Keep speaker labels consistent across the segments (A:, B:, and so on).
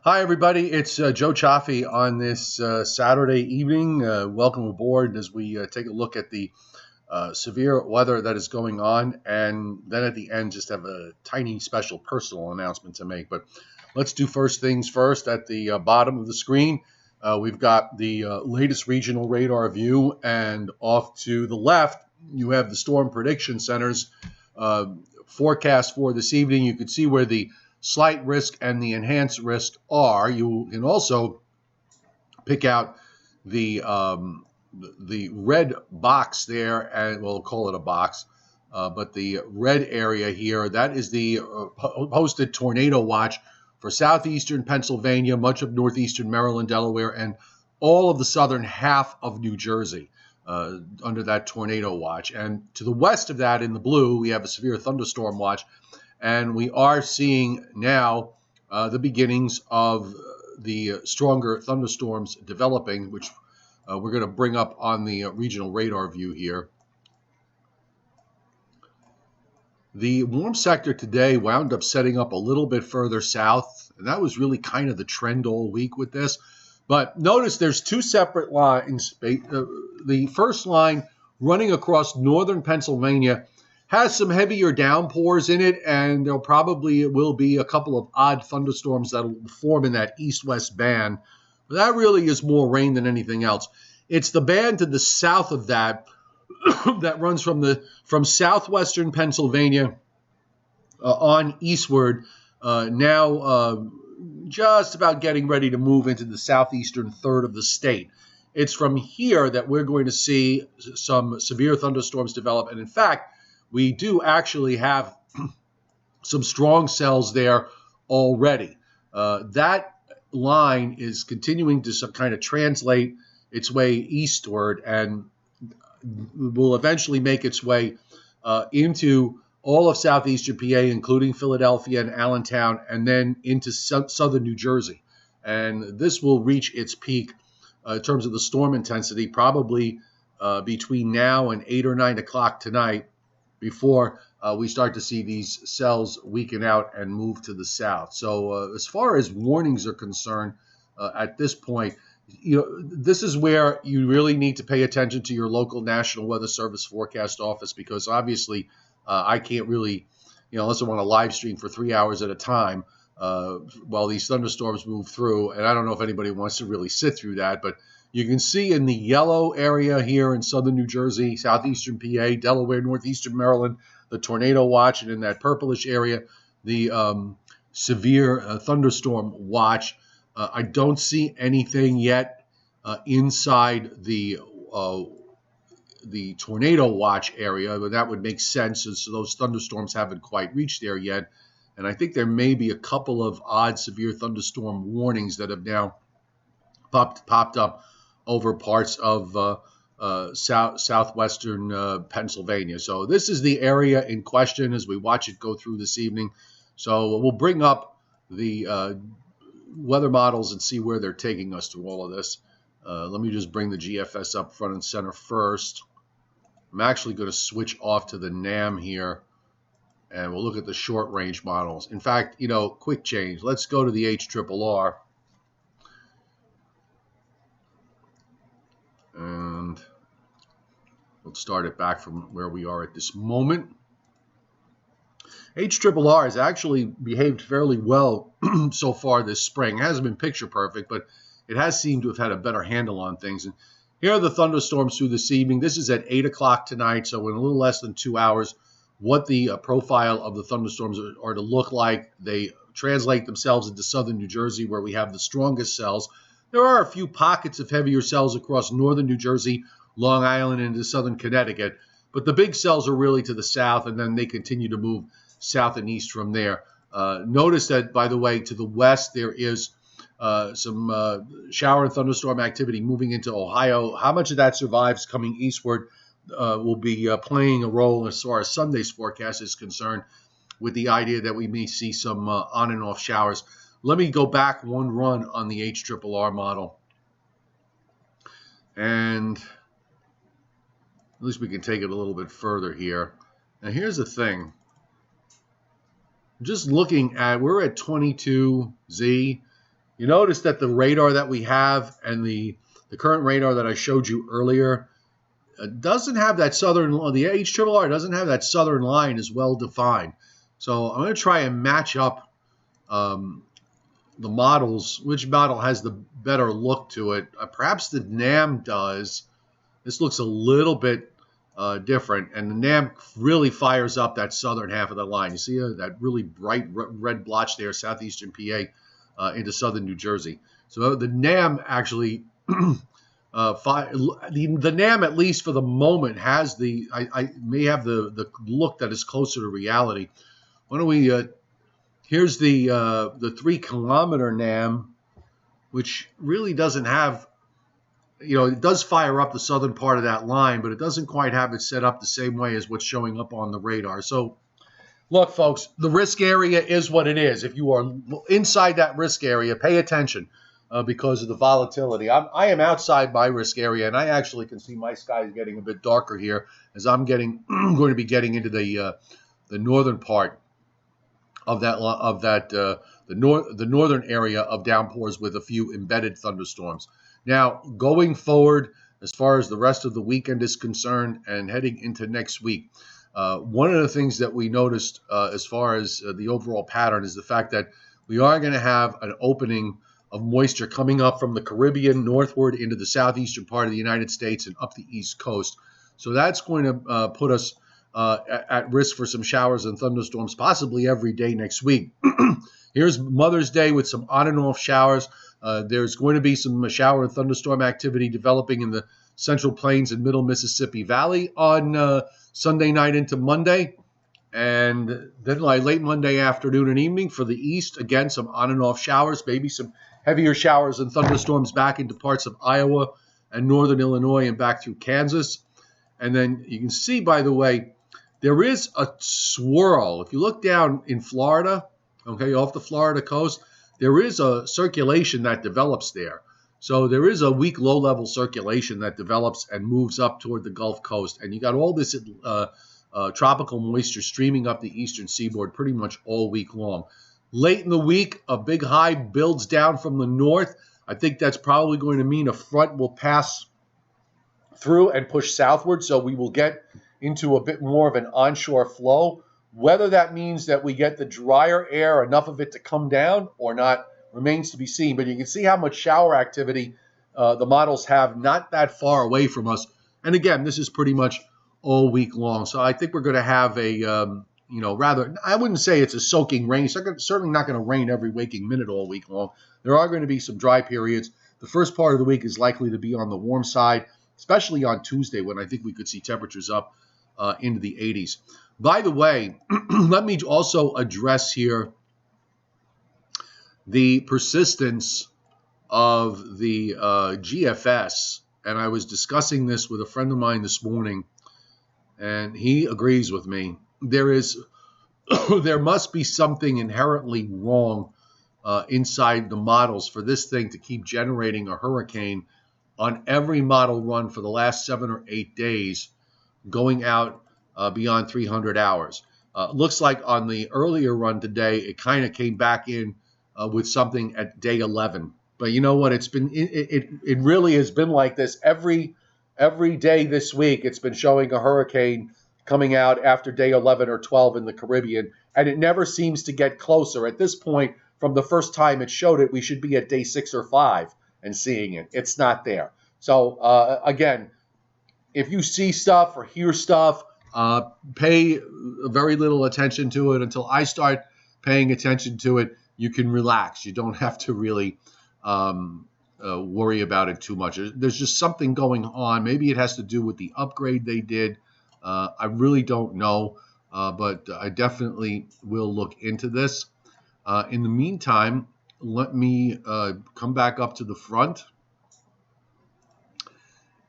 A: Hi, everybody. It's Joe Cioffi on this Saturday evening. Welcome aboard as we take a look at the severe weather that is going on. And then at the end, just have a tiny special personal announcement to make. But let's do first things first. At the bottom of the screen, we've got the latest regional radar view. And off to the left, you have the Storm Prediction Center's forecast for this evening. You can see where the slight risk and the enhanced risk are. You can also pick out the red box there, and we'll call it a box, but the red area here, that is the posted tornado watch for southeastern Pennsylvania, much of northeastern Maryland, Delaware, and all of the southern half of New Jersey under that tornado watch. And to the west of that in the blue, we have a severe thunderstorm watch. And we are seeing now the beginnings of the stronger thunderstorms developing, which we're going to bring up on the regional radar view here. The warm sector today wound up setting up a little bit further south, and that was really kind of the trend all week with this. But notice there's two separate lines. The first line running across northern Pennsylvania has some heavier downpours in it, and there probably will be a couple of odd thunderstorms that will form in that east-west band. But that really is more rain than anything else. It's the band to the south of that that runs from southwestern Pennsylvania on eastward, now just about getting ready to move into the southeastern third of the state. It's from here that we're going to see some severe thunderstorms develop, and in fact, we do actually have some strong cells there already. That line is continuing to kind of translate its way eastward and will eventually make its way into all of southeastern PA, including Philadelphia and Allentown, and then into southern New Jersey. And this will reach its peak in terms of the storm intensity probably between now and 8 or 9 o'clock tonight, before we start to see these cells weaken out and move to the south. So as far as warnings are concerned, at this point, this is where you really need to pay attention to your local National Weather Service forecast office, because obviously I can't really, unless I want to live stream for 3 hours at a time while these thunderstorms move through, and I don't know if anybody wants to really sit through that, but you can see in the yellow area here in southern New Jersey, southeastern PA, Delaware, northeastern Maryland, the tornado watch, and in that purplish area, the severe thunderstorm watch. I don't see anything yet inside the tornado watch area, but that would make sense since those thunderstorms haven't quite reached there yet. And I think there may be a couple of odd severe thunderstorm warnings that have now popped up over parts of southwestern Pennsylvania. So this is the area in question as we watch it go through this evening. So we'll bring up the weather models and see where they're taking us through all of this. Let me just bring the GFS up front and center first. I'm actually going to switch off to the NAM here, and we'll look at the short range models. In fact, quick change. Let's go to the HRRR. And let's start it back from where we are at this moment. HRRR has actually behaved fairly well so far this spring. It hasn't been picture perfect, but it has seemed to have had a better handle on things. And here are the thunderstorms through this evening. This is at 8 o'clock tonight, so in a little less than 2 hours, what the profile of the thunderstorms are to look like. They translate themselves into southern New Jersey, where we have the strongest cells. There are a few pockets of heavier cells across northern New Jersey, Long Island, and into southern Connecticut. But the big cells are really to the south, and then they continue to move south and east from there. Notice that, by the way, to the west, there is some shower and thunderstorm activity moving into Ohio. How much of that survives coming eastward will be playing a role as far as Sunday's forecast is concerned, with the idea that we may see some on and off showers. Let me go back one run on the HRRR model. And at least we can take it a little bit further here. Now, here's the thing. Just looking at, we're at 22Z. You notice that the radar that we have and the current radar that I showed you earlier doesn't have that southern, the HRRR doesn't have that southern line as well defined. So I'm going to try and match up the models, which model has the better look to it. Perhaps the NAM does. This looks a little bit different, and the NAM really fires up that southern half of the line. You see that really bright red blotch there, southeastern PA into southern New Jersey. So the NAM actually, the NAM, at least for the moment, has I may have the look that is closer to reality. Why don't we, here's the 3-kilometer NAM, which really doesn't have, it does fire up the southern part of that line, but it doesn't quite have it set up the same way as what's showing up on the radar. So, look, folks, the risk area is what it is. If you are inside that risk area, pay attention because of the volatility. I am outside my risk area, and I actually can see my skies getting a bit darker here as I'm going to be getting into the northern part of the northern area of downpours with a few embedded thunderstorms. Now, going forward, as far as the rest of the weekend is concerned and heading into next week, one of the things that we noticed as far as the overall pattern is the fact that we are going to have an opening of moisture coming up from the Caribbean northward into the southeastern part of the United States and up the East Coast. So that's going to put us at risk for some showers and thunderstorms, possibly every day next week. Here's Mother's Day with some on and off showers. There's going to be some shower and thunderstorm activity developing in the Central Plains and Middle Mississippi Valley on Sunday night into Monday. And then late Monday afternoon and evening for the east, again, some on and off showers, maybe some heavier showers and thunderstorms back into parts of Iowa and northern Illinois and back through Kansas. And then you can see, by the way, there is a swirl. If you look down in Florida, okay, off the Florida coast, there is a circulation that develops there. So there is a weak low-level circulation that develops and moves up toward the Gulf Coast. And you got all this tropical moisture streaming up the eastern seaboard pretty much all week long. Late in the week, a big high builds down from the north. I think that's probably going to mean a front will pass through and push southward. So we will get into a bit more of an onshore flow. Whether that means that we get the drier air, enough of it to come down or not, remains to be seen. But you can see how much shower activity the models have not that far away from us. And again, this is pretty much all week long. So I think we're going to have a, rather, I wouldn't say it's a soaking rain. It's certainly not going to rain every waking minute all week long. There are going to be some dry periods. The first part of the week is likely to be on the warm side, especially on Tuesday when I think we could see temperatures up into the 80s. By the way, let me also address here the persistence of the GFS. And I was discussing this with a friend of mine this morning, and he agrees with me. There must be something inherently wrong inside the models for this thing to keep generating a hurricane on every model run for the last 7 or 8 days, going out beyond 300 hours. Looks like on the earlier run today, it kind of came back in with something at day 11. But you know what? It really has been like this every day this week. It's been showing a hurricane coming out after day 11 or 12 in the Caribbean, and it never seems to get closer. At this point, from the first time it showed it, we should be at day 6 or 5 and seeing it. It's not there. So again, if you see stuff or hear stuff, pay very little attention to it until I start paying attention to it. You can relax. You don't have to really worry about it too much. There's just something going on. Maybe it has to do with the upgrade they did. I really don't know, but I definitely will look into this. In the meantime, let me come back up to the front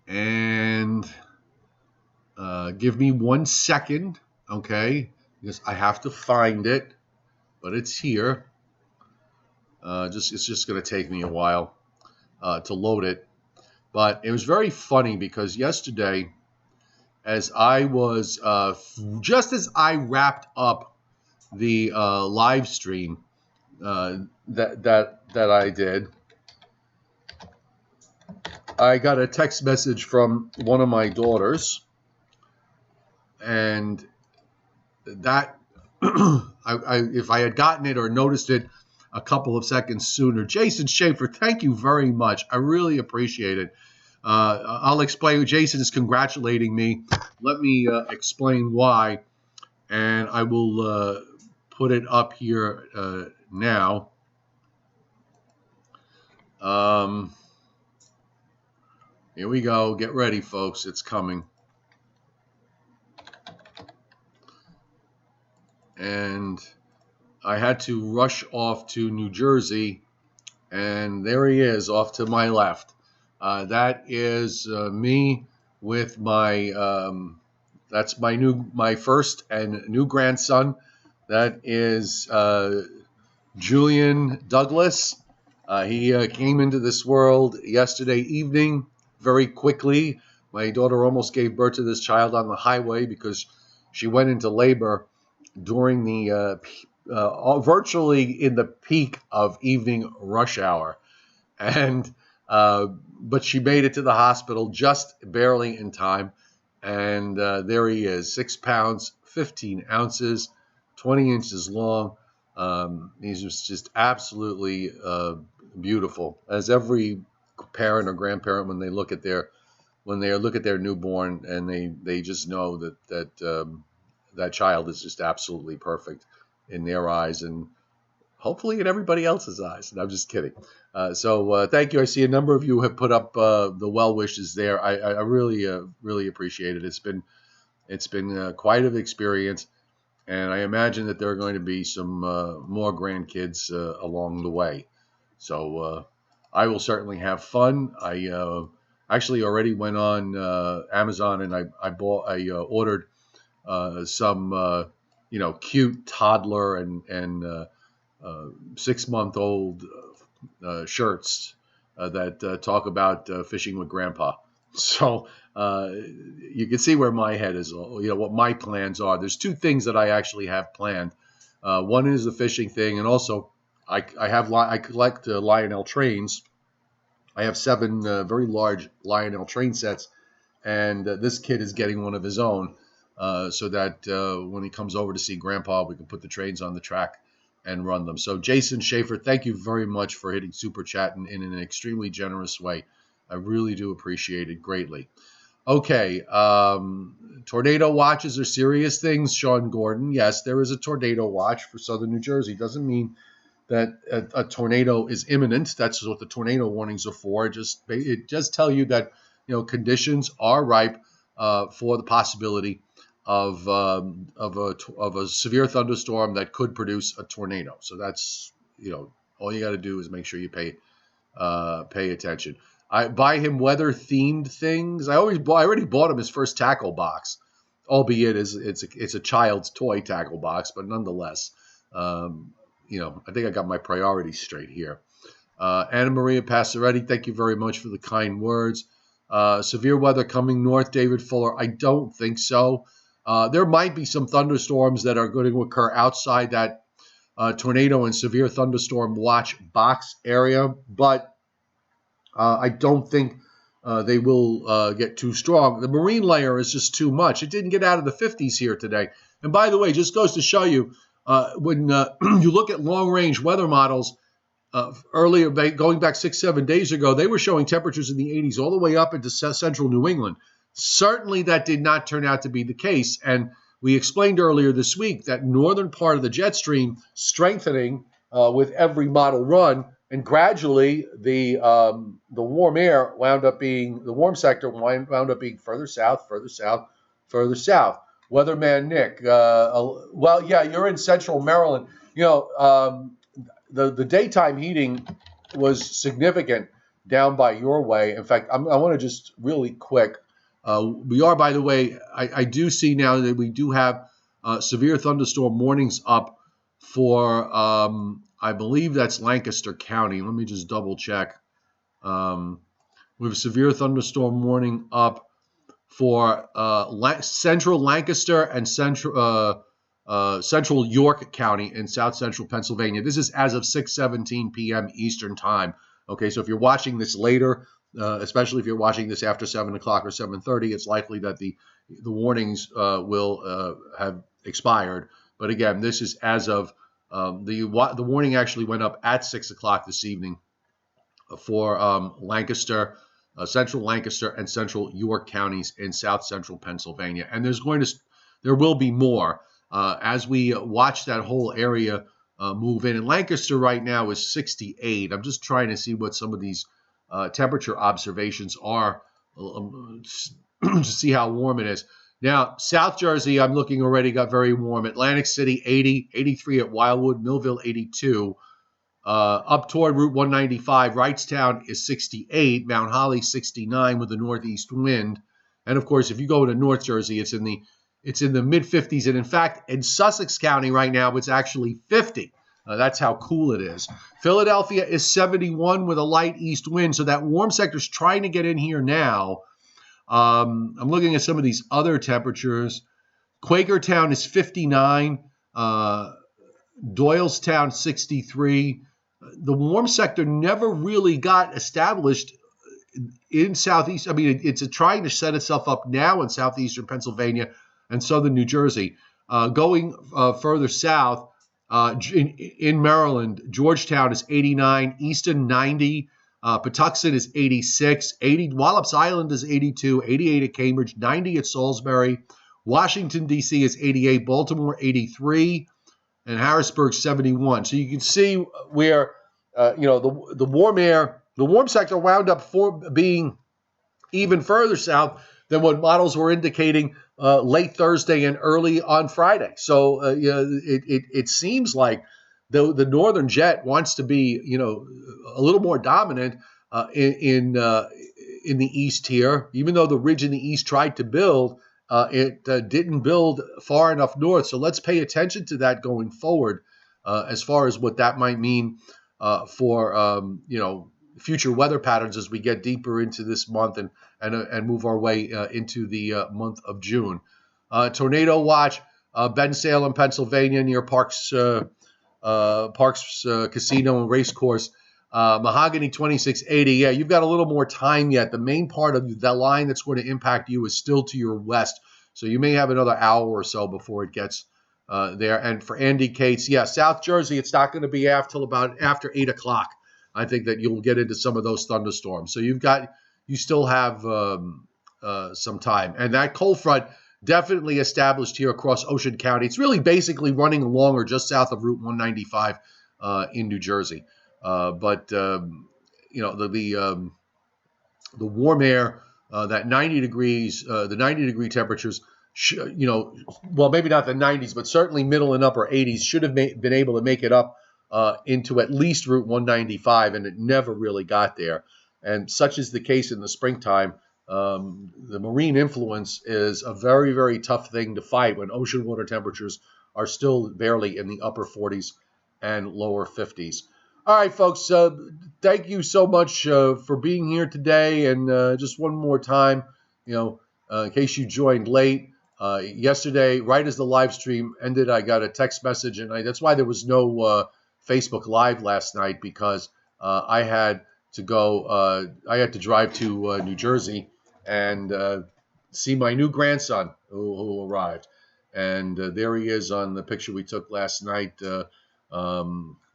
A: and give me 1 second, okay? Because I have to find it, but it's here. It's just going to take me a while to load it. But it was very funny because yesterday, as I was just as I wrapped up the live stream that that I did, I got a text message from one of my daughters, and that if I had gotten it or noticed it a couple of seconds sooner. Jason Schaeffer, thank you very much. I really appreciate it. I'll explain. Jason is congratulating me. Let me explain why, and I will put it up here now. Here we go. Get ready, folks. It's coming. And I had to rush off to New Jersey, and there he is off to my left. That is me with my that's my first and new grandson. That is Julian Douglas. He came into this world yesterday evening very quickly. My daughter almost gave birth to this child on the highway because she went into labor during the virtually in the peak of evening rush hour, and but she made it to the hospital just barely in time, and there he is, 6 pounds 15 ounces, 20 inches long. He's just absolutely beautiful, as every parent or grandparent when they look at their newborn, and they just know that child is just absolutely perfect in their eyes, and hopefully in everybody else's eyes. And I'm just kidding. So thank you. I see a number of you have put up the well wishes there. I really appreciate it. It's been quite an experience, and I imagine that there are going to be some more grandkids along the way. So I will certainly have fun. I actually already went on Amazon, and I ordered some cute toddler and 6-month-old shirts that talk about fishing with Grandpa. So you can see where my head is, what my plans are. There's 2 things that I actually have planned. One is the fishing thing, and also I collect Lionel trains. I have 7 very large Lionel train sets, and this kid is getting one of his own, so that when he comes over to see Grandpa, we can put the trains on the track and run them. So Jason Schaeffer, thank you very much for hitting Super Chat in an extremely generous way. I really do appreciate it greatly. Okay, tornado watches are serious things, Sean Gordon. Yes, there is a tornado watch for southern New Jersey. Doesn't mean that a tornado is imminent. That's what the tornado warnings are for. It just tell you that conditions are ripe for the possibility of a severe thunderstorm that could produce a tornado. So that's all you got to do is make sure you pay attention. I buy him weather themed things. I already bought him his first tackle box, albeit it's a child's toy tackle box, but nonetheless, I think I got my priorities straight here. Anna Maria Passaretti, thank you very much for the kind words. Severe weather coming north, David Fuller. I don't think so. There might be some thunderstorms that are going to occur outside that tornado and severe thunderstorm watch box area, but I don't think they will get too strong. The marine layer is just too much. It didn't get out of the 50s here today. And by the way, just goes to show you, when you look at long-range weather models, earlier, going back 6-7 days ago, they were showing temperatures in the 80s all the way up into central New England. Certainly that did not turn out to be the case. And we explained earlier this week that northern part of the jet stream strengthening with every model run, and gradually the warm air wound up being, the warm sector wound up being further south, further south, further south. Weatherman Nick, well, yeah, you're in central Maryland. The daytime heating was significant down by your way. In fact, I want to just really quick. We are, by the way, I do see now that we do have severe thunderstorm warnings up for, I believe that's Lancaster County. Let me just double check. We have a severe thunderstorm warning up for central Lancaster and central central York County in south central Pennsylvania. This is as of 6:17 p.m. Eastern time. Okay, so if you're watching this later, especially if you're watching this after 7 o'clock or 7:30, it's likely that the warnings will have expired. But again, this is as of the warning actually went up at 6 o'clock this evening for Lancaster, central Lancaster, and central York counties in south central Pennsylvania. And there will be more as we watch that whole area move in. And Lancaster right now is 68. I'm just trying to see what some of these temperature observations are to see how warm it is. Now, South Jersey, I'm looking already, got very warm. Atlantic City, 80, 83 at Wildwood, Millville, 82. Up toward Route 195, Wrightstown is 68, Mount Holly 69 with a northeast wind. And of course, if you go to North Jersey, it's in the mid 50s. And in fact, in Sussex County right now, it's actually 50. That's how cool it is. Philadelphia is 71 with a light east wind. So that warm sector is trying to get in here now. I'm looking at some of these other temperatures. Quakertown is 59. Doylestown 63. The warm sector never really got established in southeast. I mean, it's trying to set itself up now in southeastern Pennsylvania and southern New Jersey. Going further south, in Maryland, Georgetown is 89, Easton 90, Patuxent is 86, 80, Wallops Island is 82, 88 at Cambridge, 90 at Salisbury, Washington, D.C. is 88, Baltimore 83, and Harrisburg 71. So you can see where the warm sector wound up being even further south than what models were indicating late Thursday and early on Friday. So it seems like the northern jet wants to be a little more dominant in the east here, even though the ridge in the east tried to build. It didn't build far enough north. So let's pay attention to that going forward as far as what that might mean for future weather patterns as we get deeper into this month and move our way into the month of June. Tornado watch, Bensalem, Pennsylvania, near Parks Casino and Race Course. Mahogany 2680. Yeah, you've got a little more time yet. The main part of the line that's going to impact you is still to your west. So you may have another hour or so before it gets there. And for Andy Cates, yeah, South Jersey, it's not going to be till about after 8 o'clock. I think that you'll get into some of those thunderstorms. So you still have some time. And that cold front definitely established here across Ocean County. It's really basically running along or just south of Route 195 in New Jersey. But the warm air, that 90 degrees, the 90-degree temperatures, well, maybe not the 90s, but certainly middle and upper 80s should have been able to make it up into at least Route 195, and it never really got there. And such is the case in the springtime. The marine influence is a very, very tough thing to fight when ocean water temperatures are still barely in the upper 40s and lower 50s. All right, folks, thank you so much for being here today. And just one more time, in case you joined late, yesterday, right as the live stream ended, I got a text message, and that's why there was no Facebook Live last night, because I had to drive to New Jersey and see my new grandson who arrived. And there he is on the picture we took last night.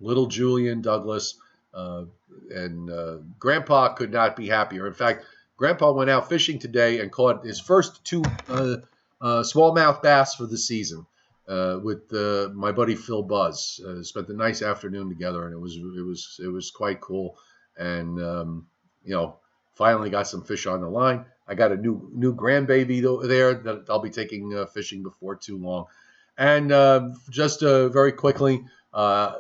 A: Little Julian Douglas, and Grandpa could not be happier. In fact, Grandpa went out fishing today and caught his first 2 smallmouth bass for the season with my buddy Phil Buzz. Spent a nice afternoon together, and it was quite cool. And finally got some fish on the line. I got a new grandbaby there that I'll be taking fishing before too long. And just very quickly. I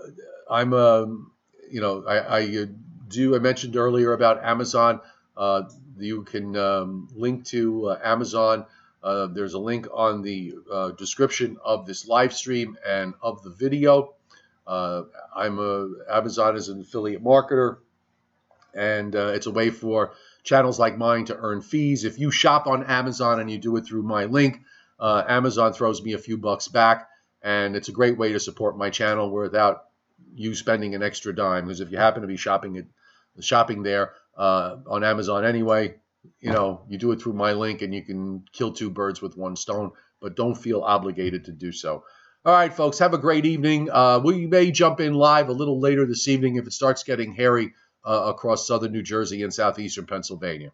A: mentioned earlier about Amazon. You can link to Amazon. There's a link on the description of this live stream and of the video. Amazon is an affiliate marketer, and it's a way for channels like mine to earn fees. If you shop on Amazon and you do it through my link, Amazon throws me a few bucks back. and it's a great way to support my channel without you spending an extra dime. Because if you happen to be shopping there on Amazon anyway, you do it through my link, and you can kill two birds with one stone. But don't feel obligated to do so. All right, folks, have a great evening. We may jump in live a little later this evening if it starts getting hairy across southern New Jersey and southeastern Pennsylvania.